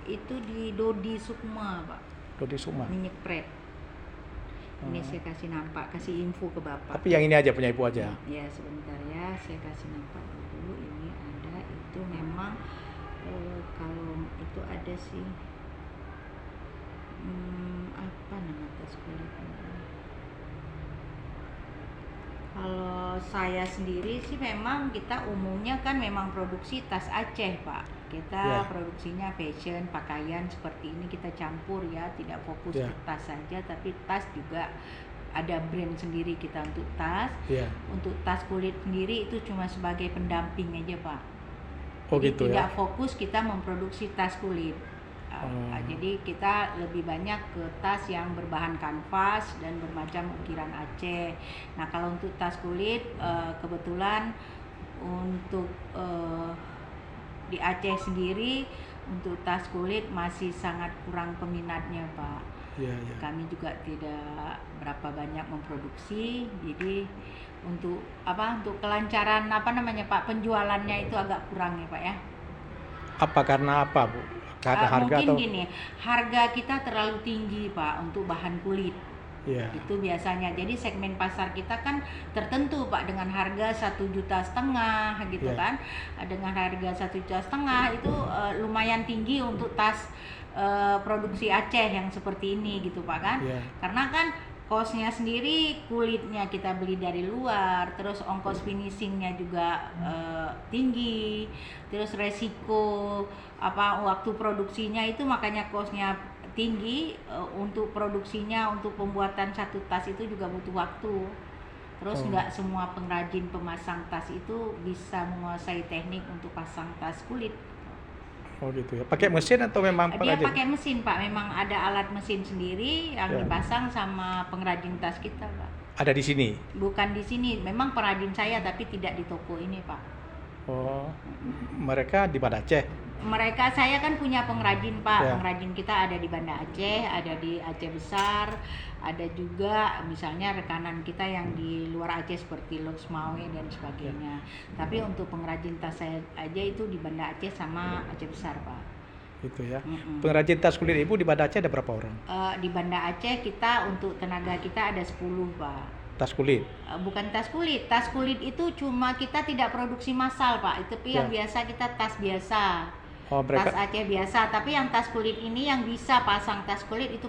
Itu di Dodi Sukma, Pak. Dodi Sukma. Minyak pret. Ini saya kasih nampak, kasih info ke Bapak. Tapi yang ini aja punya Ibu aja. Ya, sebentar ya, saya kasih nampak dulu. Ini ada, itu memang kalau itu ada sih apa nama tas kulit ini? Kalau saya sendiri sih memang kita umumnya kan memang produksi tas Aceh, Pak. Kita produksinya fashion, pakaian seperti ini kita campur ya, tidak fokus ke tas saja, tapi tas juga ada brand sendiri kita untuk tas. Untuk tas kulit sendiri itu cuma sebagai pendamping aja, Pak. Oh, jadi gitu tidak fokus kita memproduksi tas kulit. Jadi kita lebih banyak ke tas yang berbahan kanvas dan bermacam ukiran Aceh. Nah, kalau untuk tas kulit kebetulan untuk di Aceh sendiri untuk tas kulit masih sangat kurang peminatnya, Pak. Kami juga tidak berapa banyak memproduksi, jadi untuk kelancaran Pak, penjualannya itu agak kurang ya, Pak ya. Karena apa, Bu? Karena harga mungkin atau gini, harga kita terlalu tinggi, Pak, untuk bahan kulit. Itu biasanya. Jadi segmen pasar kita kan tertentu, Pak, dengan harga 1,5 juta gitu kan. Dengan harga 1,5 juta itu lumayan tinggi untuk tas produksi Aceh yang seperti ini gitu, Pak kan. Karena kan kosnya sendiri kulitnya kita beli dari luar, terus ongkos finishingnya juga tinggi, terus resiko waktu produksinya itu makanya kosnya tinggi. Untuk produksinya, untuk pembuatan satu tas itu juga butuh waktu. Terus nggak semua pengrajin pemasang tas itu bisa menguasai teknik untuk pasang tas kulit. Oh gitu ya. Pakai mesin atau memang pengrajin? Dia pakai mesin, Pak. Memang ada alat mesin sendiri yang dipasang sama pengrajin tas kita, Pak. Ada di sini? Bukan di sini. Memang pengrajin saya tapi tidak di toko ini, Pak. Oh. Mereka di Banda Aceh? Saya kan punya pengrajin, Pak. Pengrajin kita ada di Banda Aceh, ada di Aceh Besar, ada juga misalnya rekanan kita yang di luar Aceh seperti Loksmawe dan sebagainya. Tapi untuk pengrajin tas saya aja itu di Banda Aceh sama Aceh Besar, Pak. Gitu ya. Pengrajin tas kulit Ibu di Banda Aceh ada berapa orang? Di Banda Aceh kita untuk tenaga kita ada 10, Pak. Tas kulit? Bukan tas kulit. Tas kulit itu cuma kita tidak produksi massal, Pak. Tapi yang biasa kita tas biasa. Tas Aceh biasa, tapi yang tas kulit ini yang bisa pasang tas kulit itu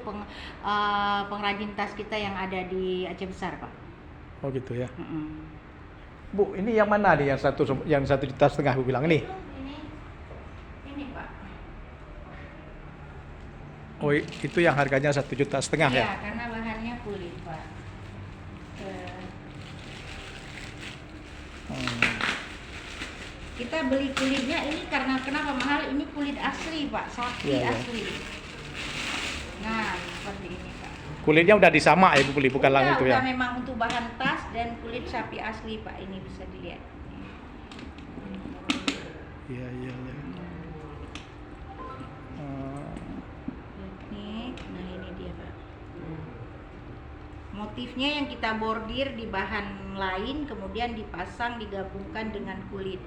pengrajin tas kita yang ada di Aceh Besar, Pak. Oh gitu ya. Bu, ini yang mana nih yang 1,5 juta Bu bilang ini? Ini, Pak. Oh, itu yang harganya 1,5 juta ya? Iya, karena bahannya kulit, Pak. Kita beli kulitnya ini karena kenapa mahal? Ini kulit asli, Pak, sapi asli. Nah, seperti ini, Pak. Kulitnya udah disamak ya Bu beli, bukan lang itu ya? Udah memang untuk bahan tas dan kulit sapi asli, Pak. Ini bisa dilihat. Iya. Ini dia, Pak. Motifnya yang kita bordir di bahan lain, kemudian dipasang, digabungkan dengan kulit.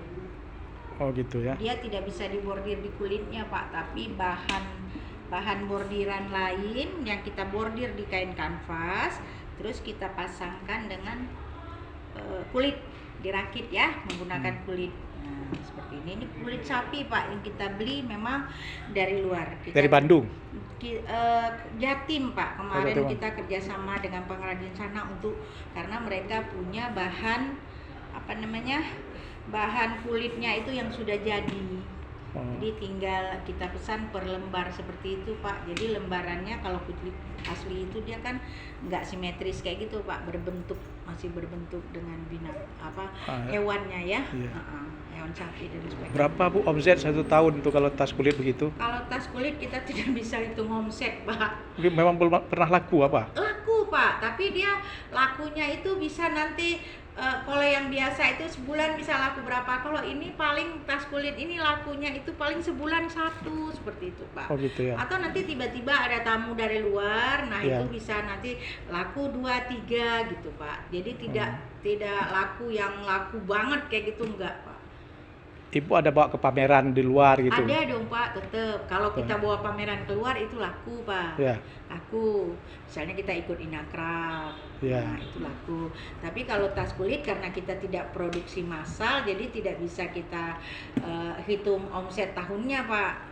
Oh gitu ya. Dia tidak bisa dibordir di kulitnya, Pak, tapi bahan bordiran lain yang kita bordir di kain kanvas, terus kita pasangkan dengan kulit, dirakit ya, menggunakan kulit. Nah, seperti ini. Ini kulit sapi, Pak, yang kita beli memang dari luar. Dari Bandung? Jatim, Pak. Kemarin kita kerjasama dengan pengrajin sana karena mereka punya bahan bahan kulitnya itu yang sudah jadi. Jadi tinggal kita pesan per lembar seperti itu, Pak. Jadi lembarannya kalau kulit asli itu dia kan nggak simetris kayak gitu, Pak. Masih berbentuk dengan hewannya ya. Hewan sapi dan sebagainya. Berapa Bu omset 1 tahun itu kalau tas kulit begitu? Kalau tas kulit kita tidak bisa hitung omset, Pak. Memang belum pernah laku apa? Laku, Pak. Tapi dia lakunya itu bisa nanti kalau yang biasa itu sebulan bisa laku berapa. Kalau ini paling tas kulit ini lakunya itu paling sebulan 1 seperti itu, Pak. Oh gitu ya. Atau nanti tiba-tiba ada tamu dari luar, nah itu bisa nanti laku 2-3 gitu, Pak. Jadi tidak laku yang laku banget kayak gitu, enggak, Pak. Ibu ada bawa ke pameran di luar gitu? Ada dong Pak, tetap. Kalau kita bawa pameran keluar itu laku Pak. Ya. Laku. Misalnya kita ikut Inacraft, Ya. nah itu laku. Tapi kalau tas kulit karena kita tidak produksi massal, jadi tidak bisa kita hitung omset tahunnya Pak.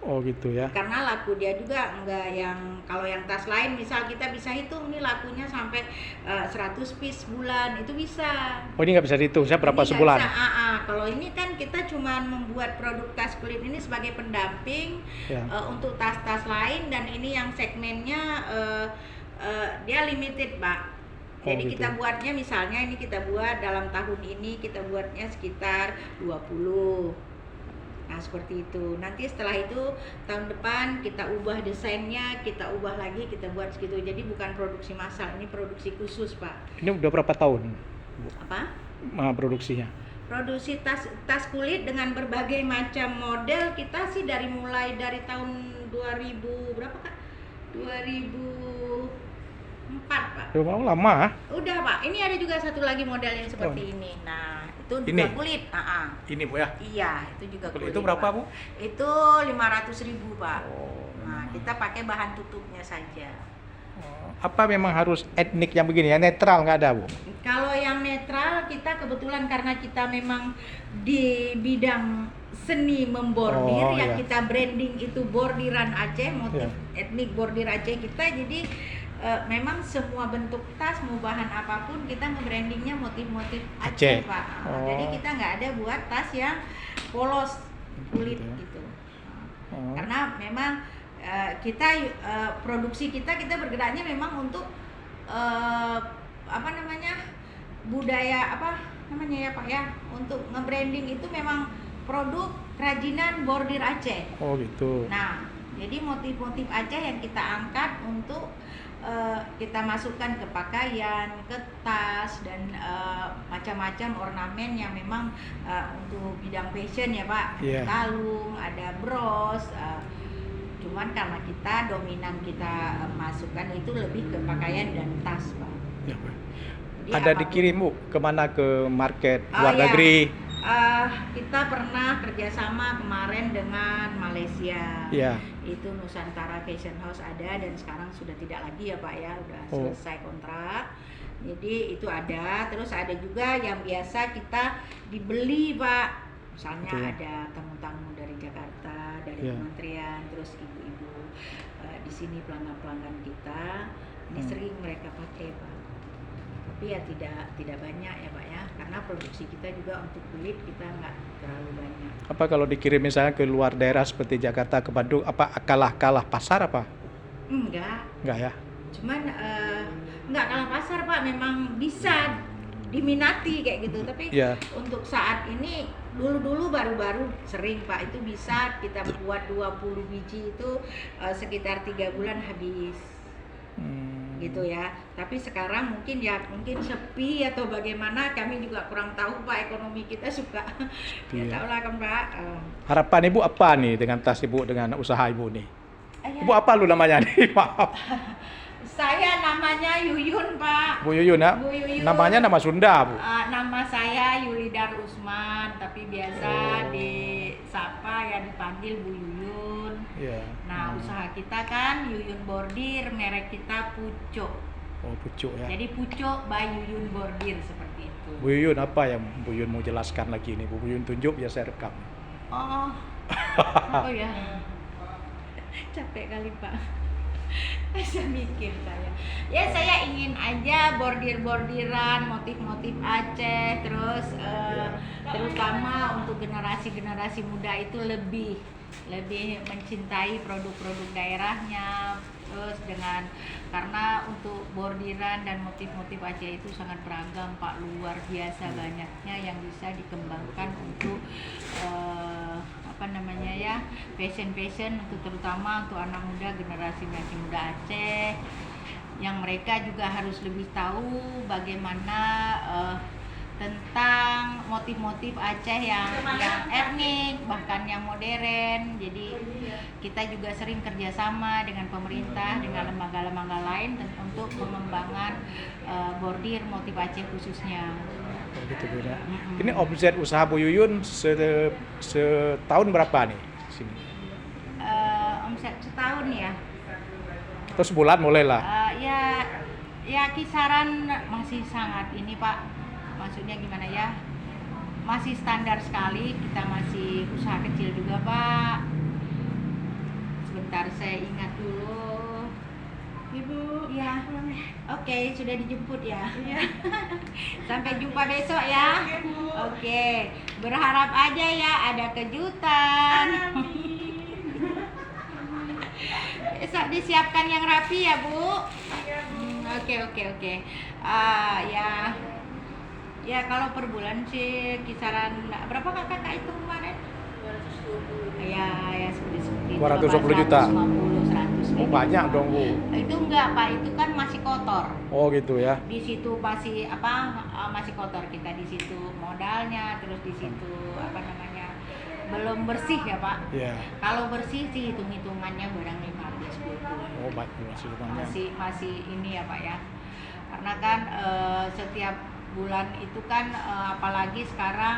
Oh gitu ya. Karena laku dia juga enggak yang kalau yang tas lain misal kita bisa hitung nih lakunya sampai 100 piece bulan itu bisa. Oh ini nggak bisa dihitung, saya berapa Ini nggak sebulan? bisa, kalau ini kan kita cuma membuat produk tas kulit ini sebagai pendamping Ya. untuk tas-tas lain dan ini yang segmennya dia limited Pak. Oh, Jadi gitu. kita buatnya misalnya ini kita buat dalam tahun ini kita buatnya sekitar 20. Nah seperti itu. Nanti setelah itu tahun depan kita ubah desainnya, kita ubah lagi, kita buat segitu. Jadi bukan produksi massal, ini produksi khusus Pak. Ini udah berapa tahun Apa? produksinya? Produksi tas kulit dengan berbagai macam model kita sih mulai dari tahun 2000 berapa Kak? 2004 Pak. Oh, lama. Udah Pak. Ini ada juga satu lagi model yang seperti ini. Nah itu juga Ini? kulit. Ini Bu ya? Iya itu juga kulit. Itu berapa Pak. Bu? Itu 500.000 Pak. Oh. Nah kita pakai bahan tutupnya saja. Apa memang harus etnik yang begini ya? Netral nggak ada Bu? Kalau yang netral kita kebetulan karena kita memang di bidang seni membordir Oh, yang iya. kita branding itu bordiran Aceh, motif etnik bordir Aceh kita, jadi memang semua bentuk tas mau bahan apapun kita nge-brandingnya motif-motif Aceh, Aceh. Pak. Oh. Jadi kita nggak ada buat tas yang polos kulit Gitu ya. gitu. Oh. Karena memang kita produksi kita bergeraknya memang untuk apa namanya budaya apa namanya ya Pak ya, untuk nge-branding itu memang produk kerajinan bordir Aceh. Oh gitu. Nah jadi motif-motif Aceh yang kita angkat untuk kita masukkan ke pakaian, ke tas dan macam-macam ornamen yang memang untuk bidang fashion ya Pak. Iya. Kalung, ada bros. Cuman karena kita dominan kita masukkan itu lebih ke pakaian dan tas Pak. Ya, Bu. Jadi Ada apapun- dikirim Bu kemana, ke market Oh, luar iya. negeri? Kita pernah kerjasama kemarin dengan Malaysia. Iya. Itu Nusantara Fashion House ada dan sekarang sudah tidak lagi ya Pak ya, udah Oh. selesai kontrak. Jadi itu ada, terus ada juga yang biasa kita dibeli Pak. Misalnya Betul. ada tamu-tamu dari Jakarta, dari Iya. kementerian, terus ibu-ibu di sini pelanggan-pelanggan kita. Ini sering mereka pakai Pak. Tapi ya tidak banyak ya Pak ya, karena produksi kita juga untuk kulit kita nggak terlalu banyak. Apa kalau dikirim misalnya ke luar daerah seperti Jakarta, ke Bandung, apa kalah pasar apa? Enggak, Enggak ya? cuman nggak kalah pasar Pak, memang bisa diminati kayak gitu. Tapi Iya. untuk saat ini dulu baru-baru sering Pak itu bisa kita buat 20 biji itu sekitar 3 bulan habis. Gitu ya. Tapi sekarang mungkin sepi atau bagaimana, kami juga kurang tahu Pak, ekonomi kita suka ya Iya. tahu lah kan Pak. Harapan Ibu apa nih dengan tas Ibu, dengan usaha Ibu nih? Ayah, Ibu apa lu namanya nih? Maaf. saya namanya Yuyun Pak. Bu Yuyun ya? Bu Yuyun. Namanya nama Sunda Bu? Nama saya Yulidar Usman, tapi biasa Oh. disapa ya dipanggil Bu Yuyun. Iya. Nah, usaha kita kan Yuyun Bordir, merek kita Pucuk. Oh pucuk ya. Jadi Pucuk by Yuyun Bordir seperti itu. Bu Yuyun apa yang Bu Yuyun mau jelaskan lagi nih? Bu Yuyun tunjuk ya saya rekam. Oh. Oh ya. Capek kali Pak. Saya mikir saya. Ya saya ingin aja bordir-bordiran, motif-motif Aceh, terus terutama untuk generasi-generasi muda itu lebih mencintai produk-produk daerahnya. Terus karena untuk bordiran dan motif-motif Aceh itu sangat beragam Pak, luar biasa banyaknya yang bisa dikembangkan untuk fashion untuk terutama untuk anak muda, generasi muda Aceh, yang mereka juga harus lebih tahu bagaimana tentang motif-motif Aceh yang etnik, bahkan yang modern. Jadi kita juga sering kerjasama dengan pemerintah, dengan lembaga-lembaga lain untuk pengembangan bordir motif Aceh khususnya. Oh, gitu Bu ya. Ini omset usaha Bu Yuyun setahun berapa nih sini? Omset setahun ya. Terus sebulan mulailah. Ya kisaran masih sangat ini Pak. Maksudnya gimana ya? Masih standar sekali, kita masih usaha kecil juga Pak. Sebentar saya ingat dulu. Ibu, ya. Oke, sudah dijemput ya. Iya. Sampai jumpa besok ya. Oke, berharap aja ya ada kejutan. Besok disiapkan yang rapi ya Bu. Oke. Ya kalau per bulan sih kisaran berapa kakak itu kemarin? 220. Ya seperti 220 juta. 150, 100. Oh, banyak dong Bu. Itu enggak Pak, itu kan masih kotor. Oh gitu ya. Di situ masih masih kotor kita di situ modalnya, terus di situ belum bersih ya Pak. Iya. Kalau bersih sih hitung-hitungannya barang 15-20. Oh, masih lumayan. Masih ini ya Pak ya. Karena kan setiap bulan itu kan apalagi sekarang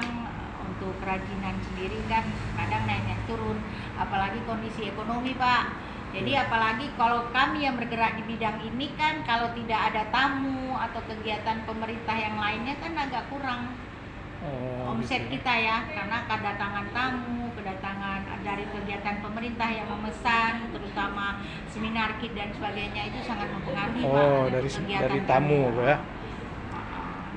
untuk kerajinan sendiri kan kadang naik turun, apalagi kondisi ekonomi Pak. Jadi apalagi kalau kami yang bergerak di bidang ini kan kalau tidak ada tamu atau kegiatan pemerintah yang lainnya kan agak kurang omset gitu. kita ya, karena kedatangan tamu, kedatangan dari kegiatan pemerintah yang memesan, terutama seminar kit dan sebagainya itu sangat mempengaruhi Pak dari tamu kami. ya.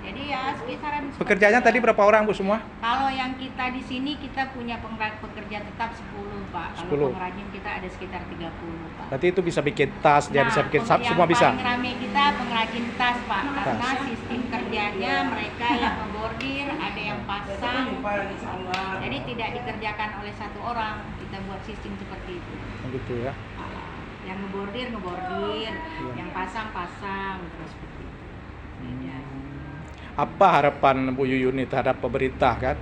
Jadi ya sekisaran. Pekerjaannya tadi berapa orang Bu semua? Kalau yang kita di sini kita punya pekerja tetap 10 Pak. 10. Kalau pengrajin kita ada sekitar 30 Pak. Berarti itu bisa bikin tas, dia bisa bikin semua bisa. Yang paling rame kita pengrajin tas Pak, karena sistem kerjanya mereka yang ngebordir, ada yang pasang. Jadi tidak dikerjakan oleh satu orang, kita buat sistem seperti itu. Gitu ya. Yang ngebordir, yang pasang terus seperti itu. Apa harapan Bu Yuyun ini terhadap pemerintah kan?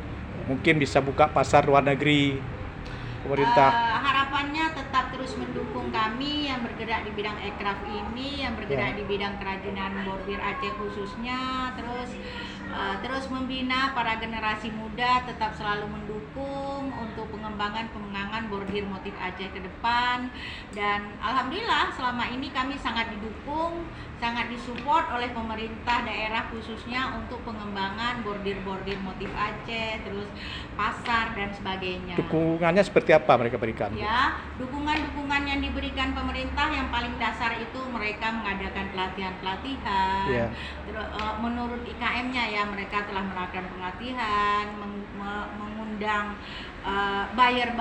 Mungkin bisa buka pasar luar negeri pemerintah. Harapannya tetap terus mendukung kami yang bergerak di bidang aircraft ini, yang bergerak di bidang kerajinan bordir Aceh khususnya, terus membina para generasi muda, tetap selalu mendukung untuk pengembangan bordir motif Aceh ke depan. Dan alhamdulillah selama ini kami sangat didukung, sangat disupport oleh pemerintah daerah khususnya untuk pengembangan bordir motif Aceh, terus pasar dan sebagainya. Dukungannya seperti apa mereka berikan? Ya, dukungan yang diberikan pemerintah yang paling dasar itu mereka mengadakan pelatihan. Menurut IKM-nya ya mereka telah melakukan pelatihan, mengundang buyer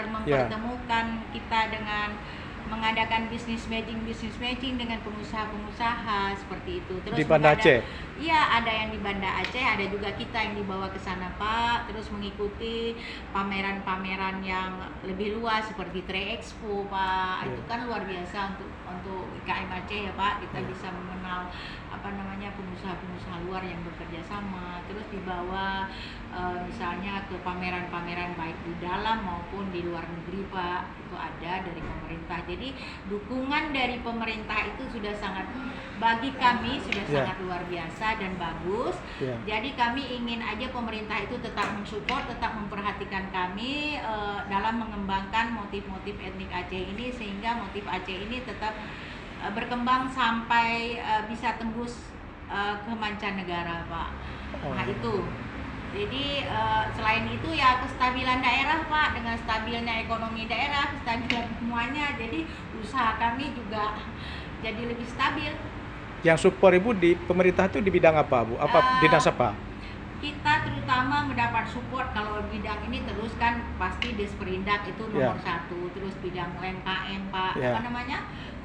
mempertemukan kita dengan mengadakan business matching dengan pengusaha seperti itu. Terus di Banda Aceh? Iya, ada yang di Banda Aceh, ada juga kita yang dibawa ke sana Pak, terus mengikuti pameran-pameran yang lebih luas seperti Trade Expo Pak. Itu kan luar biasa untuk IKM Aceh ya Pak, kita bisa mengenal pengusaha-pengusaha luar yang bekerja sama, terus dibawa misalnya ke pameran-pameran baik di dalam maupun di luar negeri Pak, itu ada dari pemerintah. Jadi dukungan dari pemerintah itu sudah sangat, bagi kami sudah sangat luar biasa dan bagus. Jadi kami ingin aja pemerintah itu tetap mensupport, tetap memperhatikan kami dalam mengembangkan motif-motif etnik Aceh ini, sehingga motif Aceh ini tetap berkembang sampai bisa tembus ke mancanegara Pak. Nah itu. Jadi selain itu ya kestabilan daerah Pak, dengan stabilnya ekonomi daerah, kestabilan semuanya, jadi usaha kami juga jadi lebih stabil. Yang support Ibu di pemerintah itu di bidang apa Bu? Dinas apa? Kita terutama mendapat support kalau bidang ini terus kan pasti Desperindak itu nomor 1, terus bidang UMKM Pak,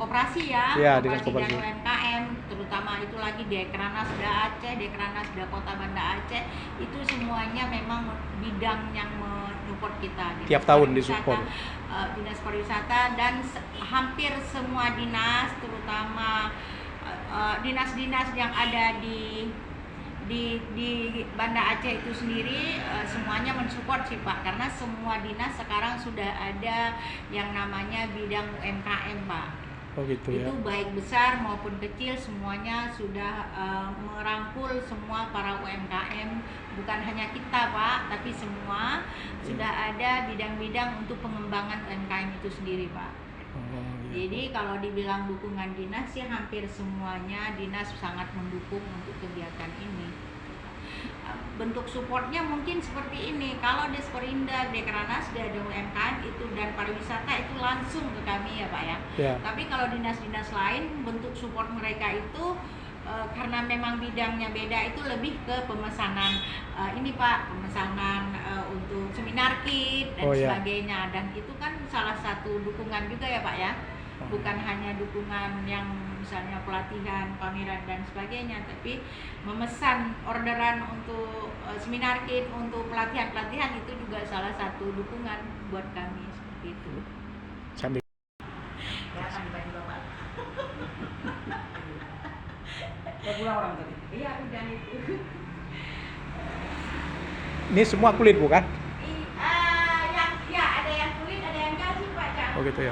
koperasi koperasi dan UMKM, terutama itu lagi Dekranas Da Aceh, Dekranas Da Kota Banda Aceh, itu semuanya memang bidang yang mensupport kita. Tiap tahun disupport. Dinas pariwisata dan hampir semua dinas, terutama dinas-dinas yang ada di Banda Aceh itu sendiri semuanya mensupport sih Pak, karena semua dinas sekarang sudah ada yang namanya bidang UMKM Pak. Oh gitu ya. Itu baik besar maupun kecil semuanya sudah merangkul semua para UMKM, bukan hanya kita Pak, tapi semua sudah ada bidang-bidang untuk pengembangan UMKM itu sendiri Pak. Oh, iya. Jadi kalau dibilang dukungan dinas sih hampir semuanya dinas sangat mendukung untuk kegiatan ini. Bentuk supportnya mungkin seperti ini, kalau Desperindak, Dekranasda, dan UMKM itu dan pariwisata itu langsung ke kami ya Pak ya. Tapi kalau dinas-dinas lain bentuk support mereka itu karena memang bidangnya beda itu lebih ke pemesanan ini Pak, pemesanan untuk seminar kit dan sebagainya, dan itu kan salah satu dukungan juga ya Pak ya. Bukan hanya dukungan yang misalnya pelatihan, pameran dan sebagainya, tapi memesan orderan untuk seminar kit, untuk pelatihan-pelatihan itu juga salah satu dukungan buat kami seperti itu. Sambil Ya kan bagi Bapak. Ya pulang orang tadi. Iya udah itu. ini semua kulit bukan? Yang ya ada yang kulit, ada yang kasih Pak. Oh gitu ya.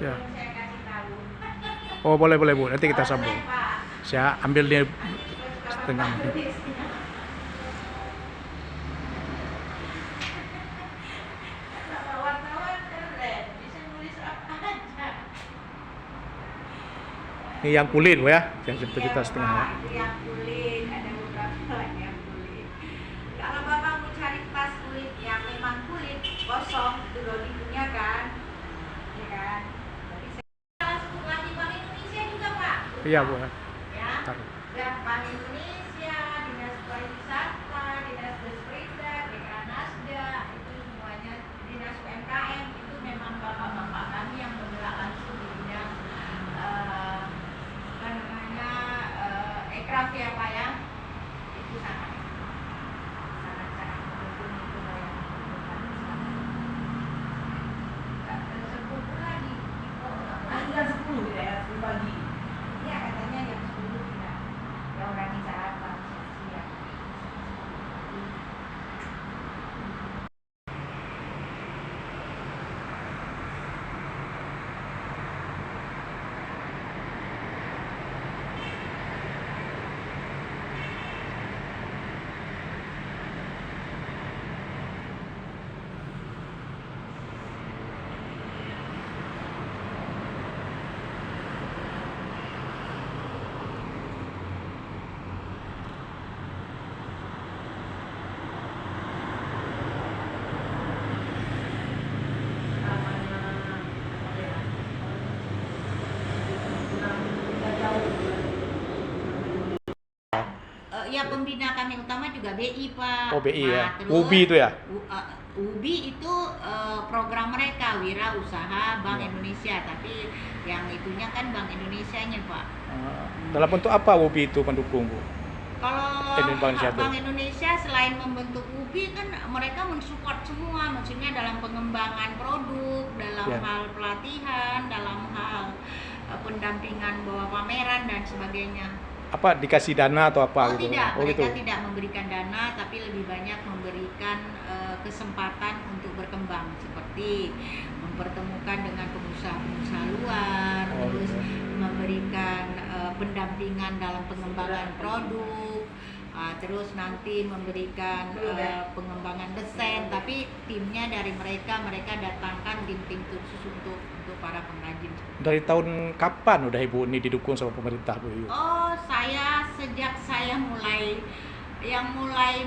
Ya. Oh boleh Bu, nanti kita sambung. Saya ambil dia setengah. Ini yang kulit Bu ya, yang cerita setengah. Yang kulit, ada beberapa lagi yang kulit. Kalau Bapak mau cari tas kulit yang memang kulit kosong, itu Dodi punya kan? Ya kan? Iya Bu. Ya, dan Bank Indonesia, Dinas Pariwisata, Dinas Desperindak, Dekranasda, itu semuanya Dinas UMKM itu memang bapak-bapak kami yang bergerak langsung di bidang ekraf ya Pak ya. Itu sangat mendukung itu yang tersebut pula di Jam 10 ya, pagi. ya katanya jam 10 tidak ya orang di Jakarta siap. Ya pembina kami utama juga BI Pak. Oh BI ya. Terus, UBI itu ya. UBI itu program mereka Wira Usaha Bank Indonesia, tapi yang itunya kan Bank Indonesianya Pak. Dalam bentuk apa UBI itu pendukung Bu? Kalau Bank Indonesia selain membentuk UBI kan mereka mensupport semua, maksudnya dalam pengembangan produk, dalam hal pelatihan, dalam hal pendampingan bawa pameran dan sebagainya. Apa dikasih dana atau apa gitu? Tidak, oh, mereka gitu. tidak memberikan dana, tapi lebih banyak memberikan kesempatan untuk berkembang, seperti mempertemukan dengan pengusaha-pengusaha luar, terus memberikan pendampingan dalam pengembangan produk, terus nanti memberikan pengembangan desain, tapi timnya dari mereka datangkan tim khusus untuk para pengrajin. Dari tahun kapan udah Ibu ini didukung sama pemerintah Bu? Oh, sejak saya mulai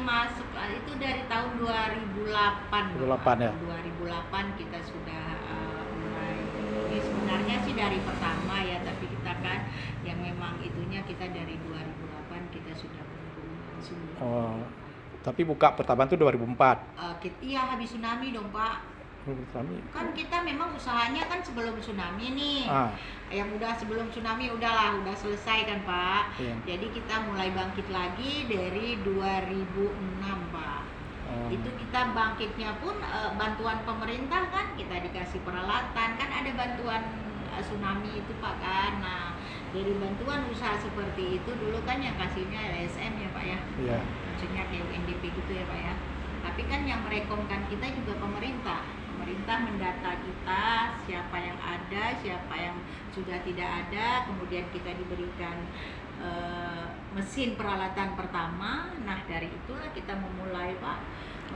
masuk itu dari tahun 2008. 2008 ya. 2008 kita sudah mulai. Ini sebenarnya sih dari pertama ya, tapi kita kan yang memang itunya kita dari 2008 kita sudah mendukung langsung. Oh, tapi buka pertama itu 2004. Iya habis tsunami dong Pak. Kan kita memang usahanya kan sebelum tsunami nih. Yang udah sebelum tsunami udah selesai kan Pak. Jadi kita mulai bangkit lagi dari 2006 Pak. Itu kita bangkitnya pun bantuan pemerintah kan, kita dikasih peralatan kan, ada bantuan tsunami itu Pak kan. Nah dari bantuan usaha seperti itu dulu kan yang kasihnya LSM ya Pak ya. maksudnya kayak UNDP gitu ya Pak ya. Tapi kan yang merekomkan kita juga pemerintah. Pemerintah mendata kita, siapa yang ada, siapa yang sudah tidak ada, kemudian kita diberikan mesin peralatan pertama. Nah dari itulah kita memulai Pak,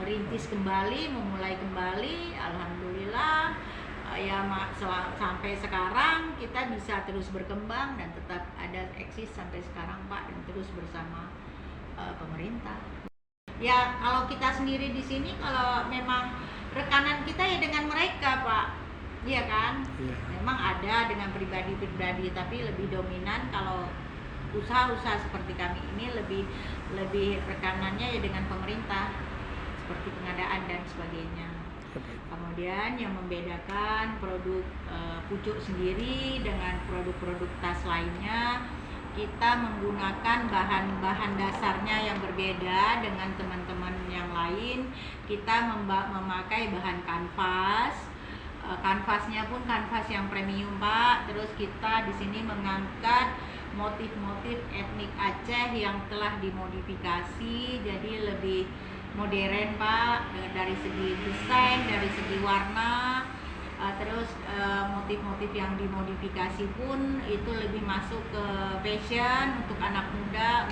merintis kembali, memulai kembali. Alhamdulillah ya sampai sekarang kita bisa terus berkembang dan tetap ada eksis sampai sekarang Pak, dan terus bersama pemerintah. Ya kalau kita sendiri di sini, kalau memang rekanan kita ya dengan mereka Pak, iya kan? Yeah. Memang ada dengan pribadi-pribadi, tapi lebih dominan kalau usaha-usaha seperti kami ini lebih rekanannya ya dengan pemerintah, seperti pengadaan dan sebagainya. Kemudian yang membedakan produk pucuk sendiri dengan produk-produk tas lainnya, kita menggunakan bahan-bahan dasarnya yang berbeda dengan teman-teman yang lain. Kita memakai bahan kanvas. Kanvasnya pun kanvas yang premium Pak. Terus kita di sini mengangkat motif-motif etnik Aceh yang telah dimodifikasi jadi lebih modern Pak, dari segi desain, dari segi warna. Terus motif-motif yang dimodifikasi pun itu lebih masuk ke fashion untuk anak muda,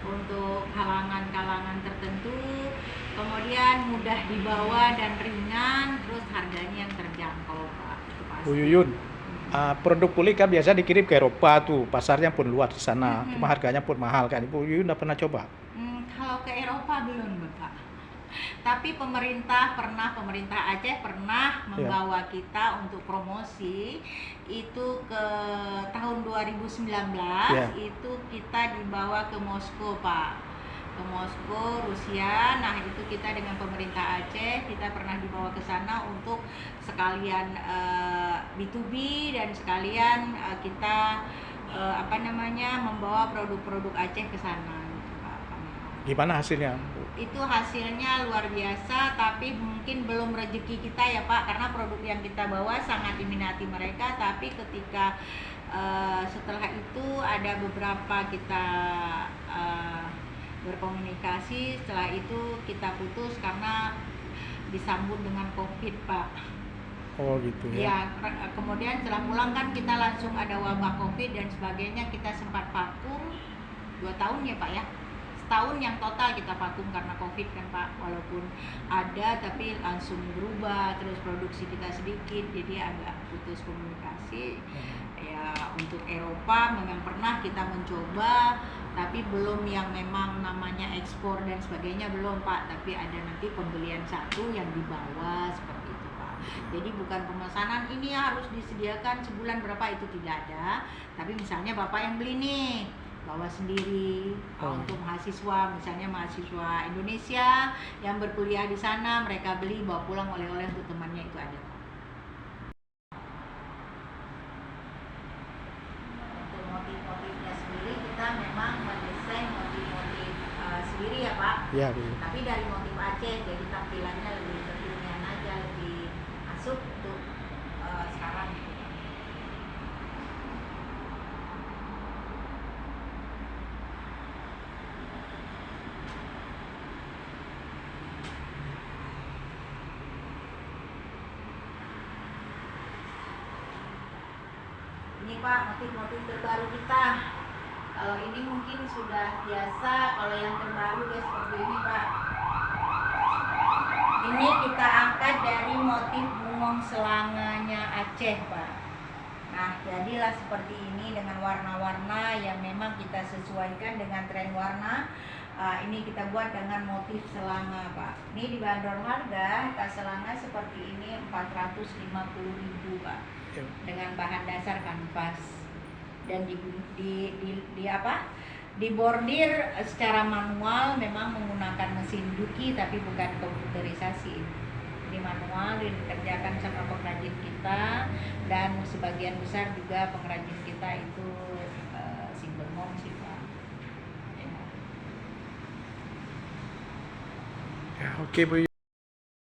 untuk kalangan-kalangan tertentu. Kemudian mudah dibawa dan ringan, terus harganya yang terjangkau Pak. Itu pasti. Bu Yuyun, produk kulit kan biasa dikirim ke Eropa tuh, pasarnya pun luas di sana, cuma harganya pun mahal kan. Bu Yuyun udah pernah coba? Kalau ke Eropa belum Bapak. Tapi pemerintah Aceh pernah membawa kita untuk promosi itu ke tahun 2019. Itu kita dibawa ke Moskow Pak, ke Moskow Rusia. Nah itu kita dengan pemerintah Aceh, kita pernah dibawa ke sana untuk sekalian B2B dan sekalian kita membawa produk-produk Aceh ke sana. Gimana hasilnya? Itu hasilnya luar biasa, tapi mungkin belum rezeki kita ya Pak, karena produk yang kita bawa sangat diminati mereka. Tapi ketika setelah itu ada beberapa kita berkomunikasi, setelah itu kita putus karena disambut dengan COVID Pak. Oh gitu ya. Kemudian setelah pulang kan kita langsung ada wabah COVID dan sebagainya, kita sempat vakum 2 tahun ya Pak ya. Setahun yang total kita vakum karena COVID kan Pak, walaupun ada tapi langsung berubah, terus produksi kita sedikit, jadi agak putus komunikasi. Ya untuk Eropa memang pernah kita mencoba, tapi belum yang memang namanya ekspor dan sebagainya belum Pak, tapi ada nanti pembelian satu yang dibawa seperti itu Pak. Jadi bukan pemesanan ini harus disediakan sebulan berapa, itu tidak ada, tapi misalnya Bapak yang beli nih, bawa sendiri untuk mahasiswa, misalnya mahasiswa Indonesia yang berkuliah di sana, mereka beli bawa pulang oleh-oleh untuk temannya, itu ada. Untuk motif-motifnya sendiri kita memang mendesain motif-motif sendiri ya Pak. Iya Bu. Tapi dari motif Aceh, jadi tampilannya lebih kekinian aja, lebih masuk untuk sekarang. Ini Pak, motif-motif terbaru kita. Kalau ini mungkin sudah biasa, kalau yang terbaru ya seperti ini Pak. Ini kita angkat dari motif bungong selanganya Aceh Pak. Nah jadilah seperti ini dengan warna-warna yang memang kita sesuaikan dengan tren warna. Ini kita buat dengan motif selanga Pak. Ini dibanderol harga tas selanga seperti ini 450.000 Pak, dengan bahan dasar kanvas dan dibordir secara manual, memang menggunakan mesin duki tapi bukan komputerisasi. Ini manual dikerjakan sama pengrajin kita, dan sebagian besar juga pengrajin kita itu single mom sih Pak. Ya, oke Bu.